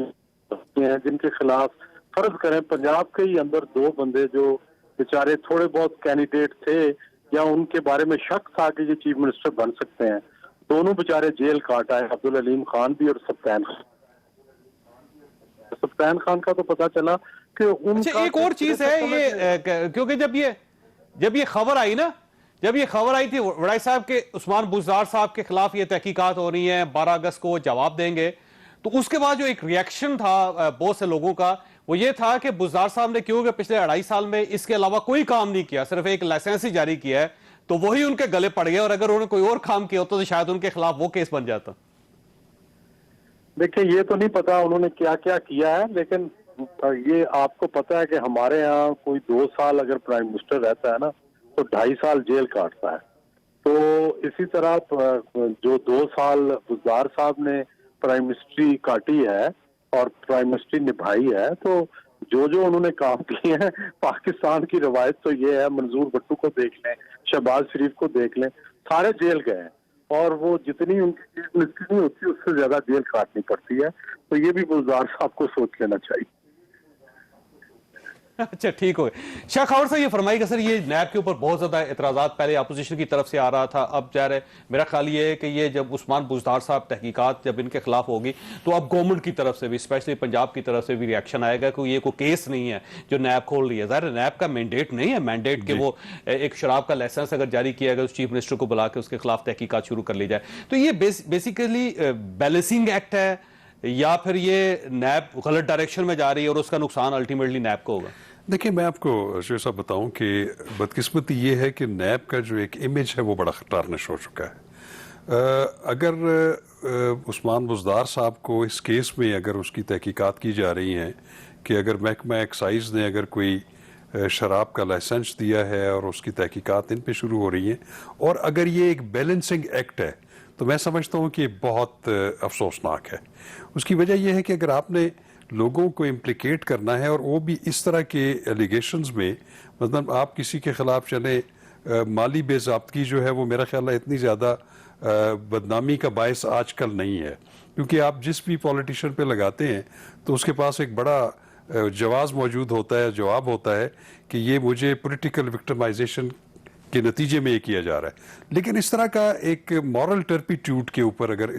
हैं जिनके खिलाफ, फर्ज करें पंजाब के ही अंदर 2 बंदे जो बेचारे थोड़े बहुत कैंडिडेट थे या उनके बारे में शक था कि ये चीफ मिनिस्टर बन सकते हैं, दोनों बेचारे जेल काट आए, अब्दुल अलीम खान भी और सफ्तान खान का तो पता चला कि उनका। एक और चीज है ये, क्योंकि जब ये खबर आई ना, जब ये खबर आई थी वड़ाई साहब के उस्मान बुजदार साहब के खिलाफ ये तहकीकात हो रही हैं, 12 अगस्त को जवाब देंगे, तो उसके बाद जो एक रिएक्शन था बहुत से लोगों का वो ये था कि बुजदार साहब ने क्योंकि पिछले 2.5 साल में इसके अलावा कोई काम नहीं किया, सिर्फ एक लाइसेंस ही जारी किया है, तो वही उनके गले पड़ गए, और अगर उन्होंने कोई और काम किया होता तो शायद उनके खिलाफ वो केस बन जाता। देखिए, ये तो नहीं पता उन्होंने क्या क्या किया है, लेकिन ये आपको पता है कि हमारे यहाँ कोई 2 साल अगर प्राइम मिनिस्टर रहता है ना, तो 2.5 साल जेल काटता है। तो इसी तरह जो 2 साल बुज़दार साहब ने प्राइम मिनिस्ट्री काटी है और प्राइम मिनिस्ट्री निभाई है, तो जो जो उन्होंने काम किए हैं, पाकिस्तान की रवायत तो ये है, मंजूर भट्टू को देख लें, शहबाज शरीफ को देख लें, सारे जेल गए हैं, और वो जितनी उनकी चीफ मिनिस्ट्री नहीं होती उससे ज्यादा जेल काटनी पड़ती है। तो ये भी बुज़दार साहब को सोच लेना चाहिए। अच्छा, ठीक हो गया। शाह खबर साहब ये फरमाइएगा सर, ये नैब के ऊपर बहुत ज्यादा एतराजात पहले अपोजिशन की तरफ से आ रहा था, अब जा रहे, मेरा ख्याल ये है कि ये जब उस्मान बुज़दार साहब तहकीकात जब इनके खिलाफ होगी तो अब गवर्नमेंट की तरफ से भी, स्पेशली पंजाब की तरफ से भी रिएक्शन आएगा कि ये कोई केस नहीं है जो नैब खोल रही है। ज़ाहिर नैब का मैंडेट नहीं है, मैंडेट के वो एक शराब का लाइसेंस अगर जारी किया गया, उस चीफ मिनिस्टर को बुला के उसके खिलाफ तहकीकात शुरू कर ली जाए। तो ये बेसिकली बैलेंसिंग एक्ट है, या फिर ये नैब गलत डायरेक्शन में जा रही है और उसका नुकसान अल्टीमेटली नैब को होगा? देखिए, मैं आपको शेर साहब बताऊं कि बदकिस्मती ये है कि नैब का जो एक इमेज है वो बड़ा टार्निश हो चुका है। अगर उस्मान बुज़दार साहब को इस केस में अगर उसकी तहकीकात की जा रही हैं कि अगर महकमा एक्साइज ने अगर कोई शराब का लाइसेंस दिया है और उसकी तहकीकात इन पे शुरू हो रही हैं, और अगर ये एक बैलेंसिंग एक्ट है, तो मैं समझता हूँ कि बहुत अफसोसनाक है। उसकी वजह यह है कि अगर आपने लोगों को इम्प्लिकेट करना है, और वो भी इस तरह के एलिगेशंस में, मतलब आप किसी के खिलाफ चले, माली बेज़ाब्तगी जो है वो मेरा ख्याल है इतनी ज़्यादा बदनामी का बायस आजकल नहीं है, क्योंकि आप जिस भी पॉलिटिशियन पे लगाते हैं तो उसके पास एक बड़ा जवाब मौजूद होता है, जवाब होता है कि ये मुझे पॉलिटिकल विक्टिमाइजेशन के नतीजे में ये किया जा रहा है। लेकिन इस तरह का एक मॉरल टर्पिट्यूड के ऊपर अगर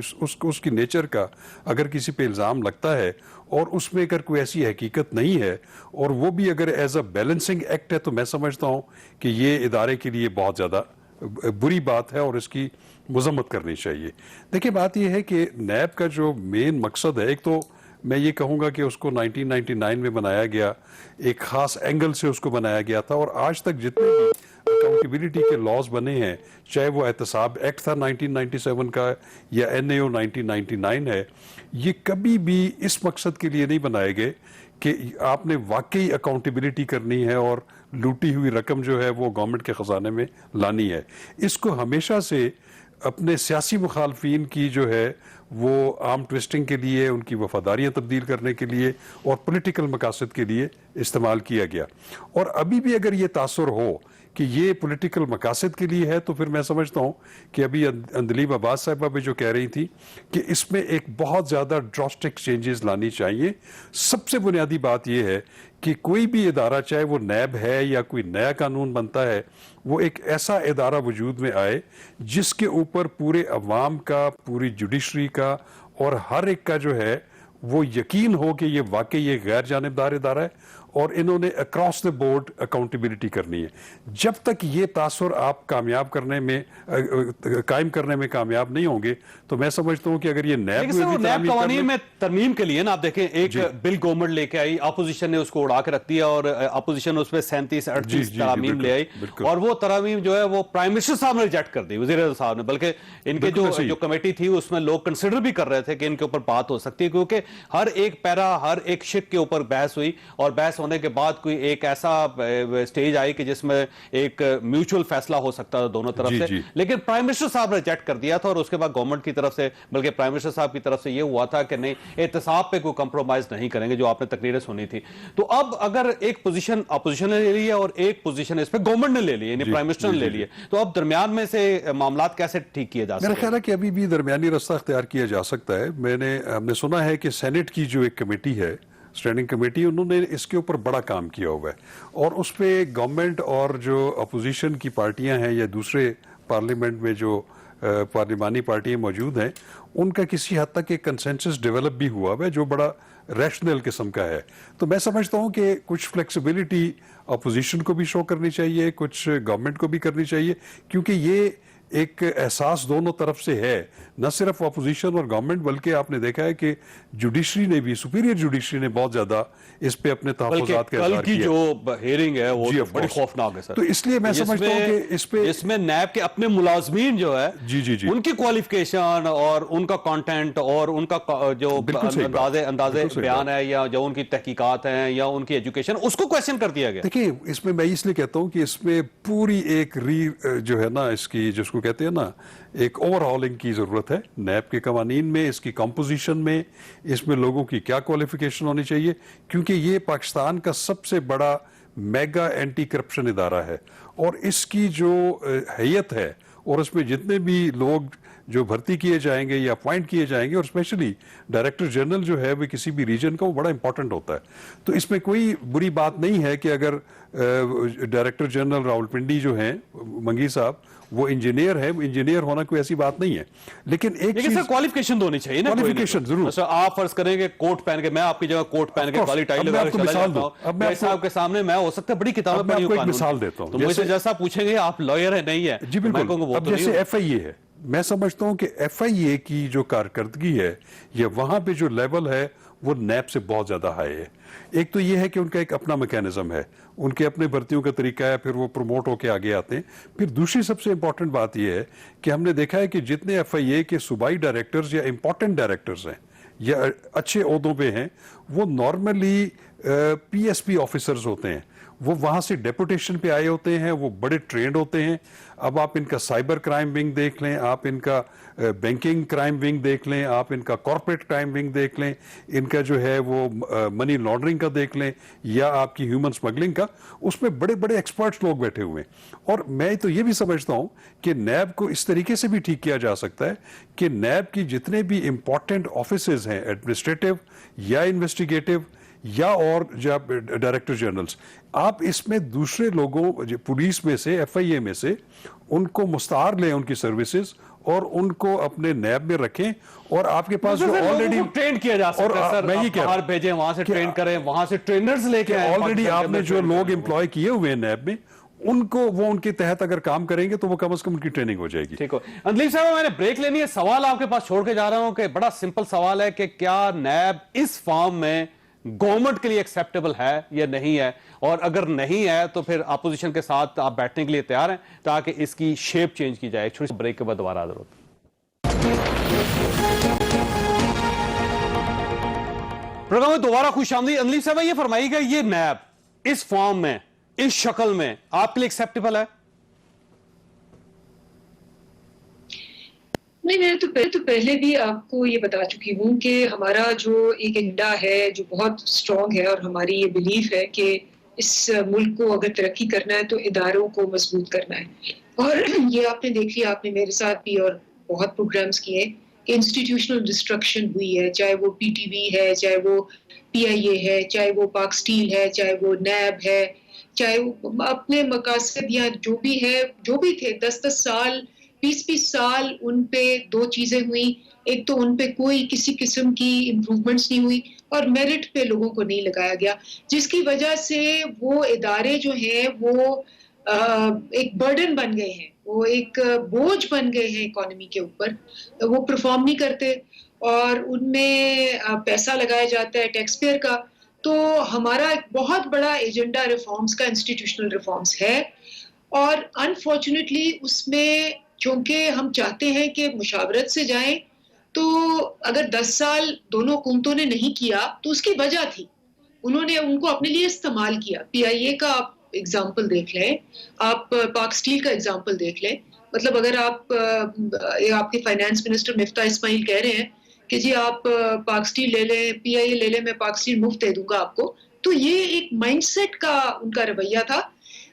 उसकी नेचर का अगर किसी पे इल्ज़ाम लगता है और उसमें अगर कोई ऐसी हकीकत नहीं है, और वो भी अगर एज अ बैलेंसिंग एक्ट है, तो मैं समझता हूँ कि ये इदारे के लिए बहुत ज़्यादा बुरी बात है और इसकी मजम्मत करनी चाहिए। देखिए, बात यह है कि नैब का जो मेन मकसद है, एक तो मैं ये कहूँगा कि उसको 1999 में बनाया गया, एक ख़ास एंगल से उसको बनाया गया था, और आज तक जितने भी अकाउंटेबिलिटी के लॉज बने हैं, चाहे वो एहतसाब एक्ट था 1997 का या NAO 1999 है, ये कभी भी इस मकसद के लिए नहीं बनाए गए कि आपने वाकई अकाउंटेबिलिटी करनी है और लूटी हुई रकम जो है वो गवर्नमेंट के ख़जाने में लानी है। इसको हमेशा से अपने सियासी मुखालफिन की जो है वो आर्म ट्विस्टिंग के लिए, उनकी वफादारियाँ तब्दील करने के लिए और पॉलिटिकल मकासद के लिए इस्तेमाल किया गया। और अभी भी अगर ये तासुर हो कि ये पॉलिटिकल मकासद के लिए है, तो फिर मैं समझता हूँ कि अभी अंदलीब अब्बास साहिबा भी जो कह रही थी कि इसमें एक बहुत ज़्यादा ड्रास्टिक चेंजेस लानी चाहिए। सबसे बुनियादी बात यह है कि कोई भी इदारा, चाहे वो नैब है या कोई नया कानून बनता है, वो एक ऐसा इदारा वजूद में आए जिसके ऊपर पूरे अवाम का, पूरी जुडिशरी का और हर एक का जो है वो यकीन हो कि ये वाकई ये गैर जानिबदार इदारा है और इन्होंने अक्रॉस द बोर्ड अकाउंटेबिलिटी करनी है। जब तक ये तासुर आप कामयाब करने में, कायम करने में कामयाब नहीं होंगे, तो मैं समझता हूँ कि अगर ये नैब कवानीन में तरमीम के लिए ना, आप देखें एक बिल गवर्नमेंट लेके आई, अपोजिशन ने उसको उड़ा के रख दिया और अपोजिशन उस पर 37-38 तरामीम ले आई, और वो तरामीम जो है वो प्राइम मिनिस्टर साहब ने रिजेक्ट कर दी, वज़ीर आज़म साहब ने। बल्कि इनके जो कमेटी थी उसमें लोग कंसिडर भी कर रहे थे कि इनके ऊपर बात हो सकती है, क्योंकि हर एक पैरा, हर एक शिक के ऊपर बहस हुई, और बहस होने के बाद कोई एक ऐसा स्टेज आई कि जिसमें एक म्यूचुअल फैसला हो सकता था दोनों तरफ से। लेकिन प्राइम मिनिस्टर साहब ने रिजेक्ट कर दिया था, और उसके बाद गवर्नमेंट की तरफ से, बल्कि प्राइम मिनिस्टर साहब की तरफ से यह हुआ था कि नहीं, एहतसाब पे कोई कंप्रोमाइज नहीं करेंगे, जो आपने तकरीरें सुनी थी। तो अब अगर एक पोजीशन अपोजिशन ने ले ली है और एक पोजीशन इस पे गवर्नमेंट ने ले ली है, यानी प्राइम मिनिस्टर ने ले ली है, तो अब दरमियान में से मामला कैसे ठीक किए जा सकते हैं? मेरा ख्याल है कि अभी भी दरमियानी रास्ता अख्तियार किया जा सकता है। हमने सुना है कि सेनेट की जो एक कमेटी है, स्टैंडिंग कमेटी, उन्होंने इसके ऊपर बड़ा काम किया हुआ है, और उस पर गवर्नमेंट और जो अपोजिशन की पार्टियां हैं या दूसरे पार्लियामेंट में जो पार्लिमानी पार्टियां मौजूद हैं, उनका किसी हद तक एक कंसेंसस डेवलप भी हुआ है जो बड़ा रैशनल किस्म का है। तो मैं समझता हूं कि कुछ फ्लेक्सिबिलिटी अपोजिशन को भी शो करनी चाहिए, कुछ गवर्नमेंट को भी करनी चाहिए, क्योंकि ये एक एहसास दोनों तरफ से है, न सिर्फ अपोजिशन और गवर्नमेंट, बल्कि आपने देखा है कि जुडिशरी ने भी, सुपीरियर जुडिशरी ने बहुत ज्यादा इस पे अपने बल्कि तहफ़्फ़ुज़ात का कल इज़हार की किया। जो हियरिंग है वो जी, तो of बड़ी course। खौफनाक है सर। तो इसलिए मैं समझता हूं कि इस पे इसमें नैब के अपने मुलाजमीन जो है जी, जी, जी। उनकी क्वालिफिकेशन और उनका कंटेंट और उनका जो बिल्कुल सही बात। अंदाजे बिल्कुल सही बयान बात। है या जो उनकी तहकीकात हैं या उनकी एजुकेशन, उसको क्वेश्चन कर दिया गया। देखिए, इसमें मैं इसलिए कहता हूं कि इसमें पूरी एक जो है ना, इसकी जिसको कहते हैं ना, एक ओवरहॉलिंग की जरूरत है नैब के कवानीन में, इसकी कंपोजिशन में, इसमें लोगों की क्या क्वालिफिकेशन होनी चाहिए, क्योंकि ये पाकिस्तान का सबसे बड़ा मेगा एंटी करप्शन इदारा है और इसकी जो हैयत है और उसमें जितने भी लोग जो भर्ती किए जाएंगे या अपॉइंट किए जाएंगे, और स्पेशली डायरेक्टर जनरल जो है वो किसी भी रीजन का, वो बड़ा इंपॉर्टेंट होता है। तो इसमें कोई बुरी बात नहीं है कि अगर डायरेक्टर जनरल रावलपिंडी जो हैं मंगी साहब, वो इंजीनियर है, इंजीनियर होना कोई ऐसी बात नहीं है, लेकिन एक लेकिन सर क्वालिफिकेशन तो होनी चाहिए ना, क्वालिफिकेशन जरूर। अच्छा, आप फर्ज करेंगे कोट पहन के, मैं आपकी जगह कोट पहन के काली टाई अब मैं लगा आपको के चला मिसाल जाता दूं। हूं, अब मैं भाई साहब के सामने मैं हो सकता है बड़ी किताबें अब मैं पढ़ी आपको हूं एक कानून मिसाल की। देता हूं। तो मुझसे जैसा पूछेंगे आप लॉयर है नहीं है, जी तो मैं बिल्कुल। कहूंगा वो अब तो नहीं जैसे हूं। FIA है, मैं समझता हूं कि FIA की जो कारकर्दगी है या वहां पे जो लेवल है वो नैब से बहुत ज्यादा हाई है। एक तो ये है कि उनका एक अपना मैकेनिज्म है, उनके अपने भर्तियों का तरीका है, फिर वो प्रमोट होके आगे आते हैं। फिर दूसरी सबसे इंपॉर्टेंट बात यह है कि हमने देखा है कि जितने FIA के सूबाई डायरेक्टर्स या इंपॉर्टेंट डायरेक्टर्स हैं या अच्छे ओहदों पे हैं, वो नॉर्मली PSP ऑफिसर्स होते हैं, वो वहां से डेपुटेशन पे आए होते हैं, वो बड़े ट्रेंड होते हैं। अब आप इनका साइबर क्राइम विंग देख लें, आप इनका बैंकिंग क्राइम विंग देख लें, आप इनका कॉर्पोरेट क्राइम विंग देख लें, इनका जो है वो मनी लॉन्ड्रिंग का देख लें या आपकी ह्यूमन स्मगलिंग का, उसमें बड़े बड़े एक्सपर्ट्स लोग बैठे हुए हैं। और मैं तो ये भी समझता हूं कि नैब को इस तरीके से भी ठीक किया जा सकता है कि नैब की जितने भी इंपॉर्टेंट ऑफिसेज हैं, एडमिनिस्ट्रेटिव या इन्वेस्टिगेटिव या और जब डायरेक्टर जनरल्स, आप इसमें दूसरे लोगों, पुलिस में से, FIA में से उनको मुस्तार लें उनकी सर्विसेज और उनको अपने नैब में रखें, और आपके पास जो ऑलरेडी ट्रेन किया जा सकता है सर, मैं ये कह रहा बाहर भेजें, वहां से ट्रेन करें, वहां से ट्रेनर्स लेके आए, ऑलरेडी पाकिस्तान के आपने अंदर जो ट्रेन लोग करें। एम्प्लॉय किए हुए हैं नैब में, उनको वो उनके तहत अगर काम करेंगे तो वो कम से कम उनकी ट्रेनिंग हो जाएगी। ठीक हो अंदलीब साहब, मैंने ब्रेक लेनी है, सवाल आपके पास छोड़ के जा रहा हूं कि बड़ा सिंपल सवाल है कि क्या नैब इस फॉर्म में गवर्नमेंट के लिए एक्सेप्टेबल है या नहीं है, और अगर नहीं है तो फिर अपोजिशन के साथ आप बैठने के लिए तैयार हैं ताकि इसकी शेप चेंज की जाए। छोटी सी ब्रेक के बाद दोबारा हाजिर होते हैं। प्रोग्राम में दोबारा खुशामदीद। अंदलीब साहब, ये फरमाइएगा, ये नैब इस फॉर्म में, इस शक्ल में आपके लिए एक्सेप्टेबल है? नहीं, मैं तो पहले भी आपको ये बता चुकी हूँ कि हमारा जो एक एजेंडा है जो बहुत स्ट्रांग है, और हमारी ये बिलीफ है कि इस मुल्क को अगर तरक्की करना है तो इदारों को मजबूत करना है। और ये आपने देख लिया, आपने मेरे साथ भी और बहुत प्रोग्राम्स किए कि इंस्टीट्यूशनल डिस्ट्रक्शन हुई है, चाहे वो PTV है, चाहे वो PIA है, चाहे वो पाक स्टील है, चाहे वो नैब है, चाहे वो अपने मकासद या जो भी है, जो भी थे 10-10 साल 20-20 साल उन पे दो चीजें हुई। एक तो उन पे कोई किसी किस्म की इम्प्रूवमेंट्स नहीं हुई और मेरिट पे लोगों को नहीं लगाया गया, जिसकी वजह से वो इदारे जो हैं वो एक बर्डन बन गए हैं, वो एक बोझ बन गए हैं इकोनॉमी के ऊपर। वो परफॉर्म नहीं करते और उनमें पैसा लगाया जाता है टैक्स पेयर का। तो हमारा एक बहुत बड़ा एजेंडा रिफॉर्म्स का, इंस्टीट्यूशनल रिफॉर्म्स है, और अनफॉर्चुनेटली उसमें चूंकि हम चाहते हैं कि मुशावरत से जाएं, तो अगर 10 साल दोनों हुकूमतों ने नहीं किया तो उसकी वजह थी, उन्होंने उनको अपने लिए इस्तेमाल किया। PIA का आप एग्जाम्पल देख लें, आप पाक स्टील का एग्जाम्पल देख लें। मतलब अगर आप आपके फाइनेंस मिनिस्टर मिफ्ता इस्माइल कह रहे हैं कि जी आप पाक स्टील ले लें, PIA ले लें, मैं पाक स्टील मुफ्त दे दूंगा आपको, तो ये एक माइंडसेट का उनका रवैया था।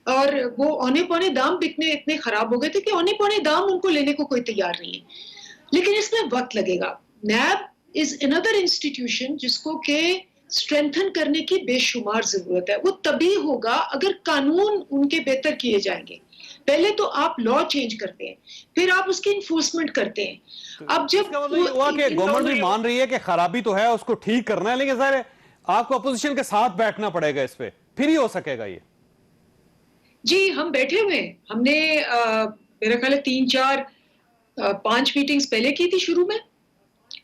और वो औने पौने दाम बिकने इतने खराब हो गए थे कि औने पौने दाम उनको लेने को कोई तैयार नहीं है। लेकिन इसमें वक्त लगेगा। नैब इज अनदर इंस्टीट्यूशन जिसको के स्ट्रेंथन करने की बेशुमार जरूरत है। वो तभी होगा अगर कानून उनके बेहतर किए जाएंगे। पहले तो आप लॉ चेंज करते हैं, फिर आप उसकी इन्फोर्समेंट करते हैं। अब जब हुआ कि गवर्नमेंट भी मान रही है कि खराबी तो है, उसको ठीक करना है, लेकिन सर आपको अपोजिशन के साथ बैठना पड़ेगा इस पे, फिर ही हो सकेगा ये। जी, हम बैठे हुए हैं। हमने मेरा ख्याल है 5 मीटिंग्स पहले की थी शुरू में,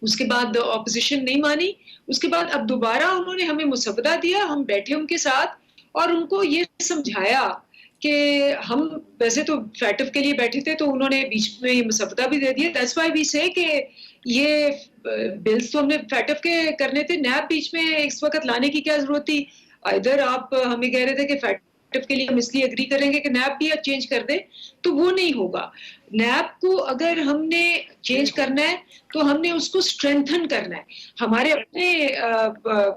उसके बाद ऑपोजिशन नहीं मानी, उसके बाद अब दोबारा उन्होंने हमें मुसवदा दिया, हम बैठे उनके साथ और उनको ये समझाया कि हम वैसे तो फैटफ के लिए बैठे थे, तो उन्होंने बीच में ये मुसवदा भी दे दिया। दैट्स व्हाई वी से कि ये बिल्स तो हमने फैटफ के करने थे, नैब बीच में इस वक्त लाने की क्या जरूरत थी? इधर आप हमें कह रहे थे कि फैटफ के लिए हम इसलिए एग्री करेंगे कि नैब भी अब चेंज कर दे, तो वो नहीं होगा। नैब को अगर हमने चेंज करना है तो हमने उसको स्ट्रेंथन करना है। हमारे अपने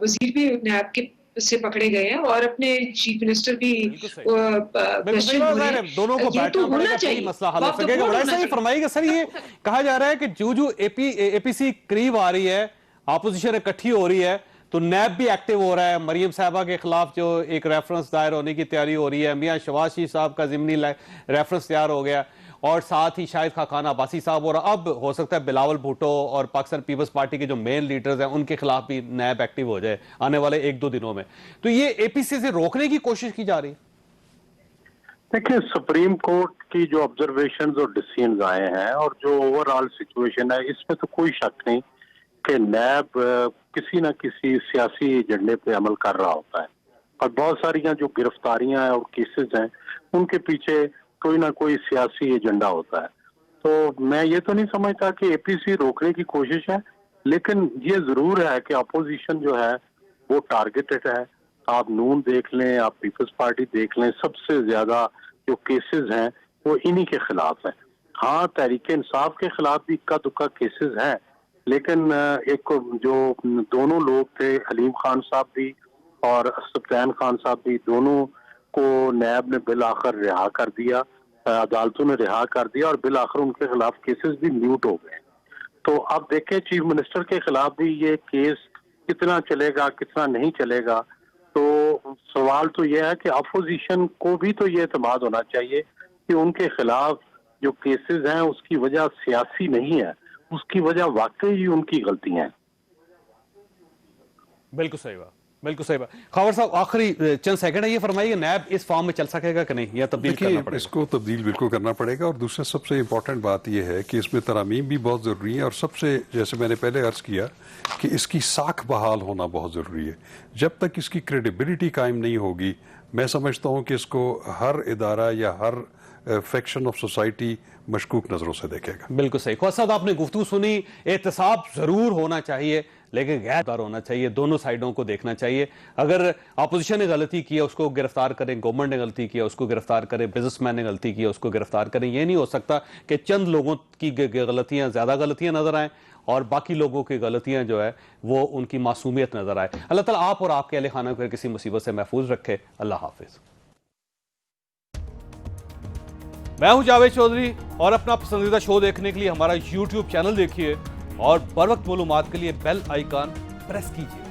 वजीर भी नैब के से पकड़े गए हैं और अपने चीफ मिनिस्टर भी क्वेश्चन हुए हैं। दोनों को ये बैठना तो होना पड़ेगा, चाहिए, तभी मसला हल हो वक्त सकेगा। होना बड़ा सही चाहिए। फरमाइएगा सर, ये कहा जा रहा है कि जो एपीसी करीब आ रही है, अपोजिशन इकट्ठी हो रही है, तो नैब भी एक्टिव हो रहा है। मरियम साहबा के खिलाफ जो एक रेफरेंस दायर होने की तैयारी हो रही है, मियां शहबाज शरीफ साहब का जिमनी रेफरेंस तैयार हो गया, और साथ ही शाहिद खान अब्बासी साहब, और अब हो सकता है बिलावल भुट्टो और पाकिस्तान पीपल्स पार्टी के जो मेन लीडर्स हैं उनके खिलाफ भी नैब एक्टिव हो जाए आने वाले 1-2 दिनों में। तो ये एपीसी से रोकने की कोशिश की जा रही है। देखिए, सुप्रीम कोर्ट की जो ऑब्जर्वेशंस और डिसीजंस आए हैं और जो ओवरऑल सिचुएशन है, इसमें तो कोई शक नहीं कि नैब किसी ना किसी सियासी एजेंडे पे अमल कर रहा होता है, और बहुत सारी जो गिरफ्तारियां हैं और केसेस हैं उनके पीछे कोई ना कोई सियासी एजेंडा होता है। तो मैं ये तो नहीं समझता कि एपीसी रोकने की कोशिश है, लेकिन ये जरूर है कि अपोजिशन जो है वो टारगेटेड है। आप नून देख लें, आप पीपल्स पार्टी देख लें, सबसे ज्यादा जो केसेस हैं वो इन्हीं के खिलाफ है। हाँ, तहरीक इंसाफ के खिलाफ भी इक्का दुक्का केसेस हैं, लेकिन एक जो दोनों लोग थे, हलीम खान साहब भी और सफदैन खान साहब भी, दोनों को नैब ने बिल आखिर रिहा कर दिया, अदालतों ने रिहा कर दिया, और बिल आखिर उनके खिलाफ केसेस भी म्यूट हो गए। तो अब देखें, चीफ मिनिस्टर के खिलाफ भी ये केस कितना चलेगा, कितना नहीं चलेगा। तो सवाल तो यह है कि अपोजिशन को भी तो ये एतमाद होना चाहिए कि उनके खिलाफ जो केसेस हैं उसकी वजह सियासी नहीं है, उसकी वजह वाकई ही उनकी गलतियां हैं। बिल्कुल सही बात, बिल्कुल सही बात। खबर साहब, आखिरी चंद सेकंड है, ये फरमाइए नैब इस फॉर्म में चल सकेगा कि नहीं, या तब्दील करना पड़ेगा? इसको तब्दील बिल्कुल करना पड़ेगा, और दूसरा सबसे इंपॉर्टेंट बात यह है कि इसमें तरमीम भी बहुत ज़रूरी है, और सबसे, जैसे मैंने पहले अर्ज़ किया, कि इसकी साख बहाल होना बहुत ज़रूरी है। जब तक इसकी क्रेडिबिलिटी कायम नहीं होगी, मैं समझता हूँ कि इसको हर इदारा या हर फैक्शन ऑफ सोसाइटी मशकूक नज़रों से देखेगा। बिल्कुल सही। ख्वाजा साहब, आपने गुफ्तगू सुनी, एहतसाब जरूर होना चाहिए, लेकिन गैरदार होना चाहिए, दोनों साइडों को देखना चाहिए। अगर अपोजिशन ने गलती की है उसको गिरफ्तार करें, गवर्नमेंट ने गलती की है उसको गिरफ्तार करें, बिजनेसमैन ने गलती की है उसको गिरफ्तार करें। यह नहीं हो सकता कि चंद लोगों की गलतियां, ज्यादा गलतियां नजर आएं और बाकी लोगों की गलतियां जो है वो उनकी मासूमियत नजर आए। अल्लाह ताला आप और आपके अहले खाना को किसी मुसीबत से महफूज रखे। अल्लाह हाफिज। मैं हूं जावेद चौधरी, और अपना पसंदीदा शो देखने के लिए हमारा YouTube चैनल देखिए, और बर वक्त मालूमात के लिए बेल आइकन प्रेस कीजिए।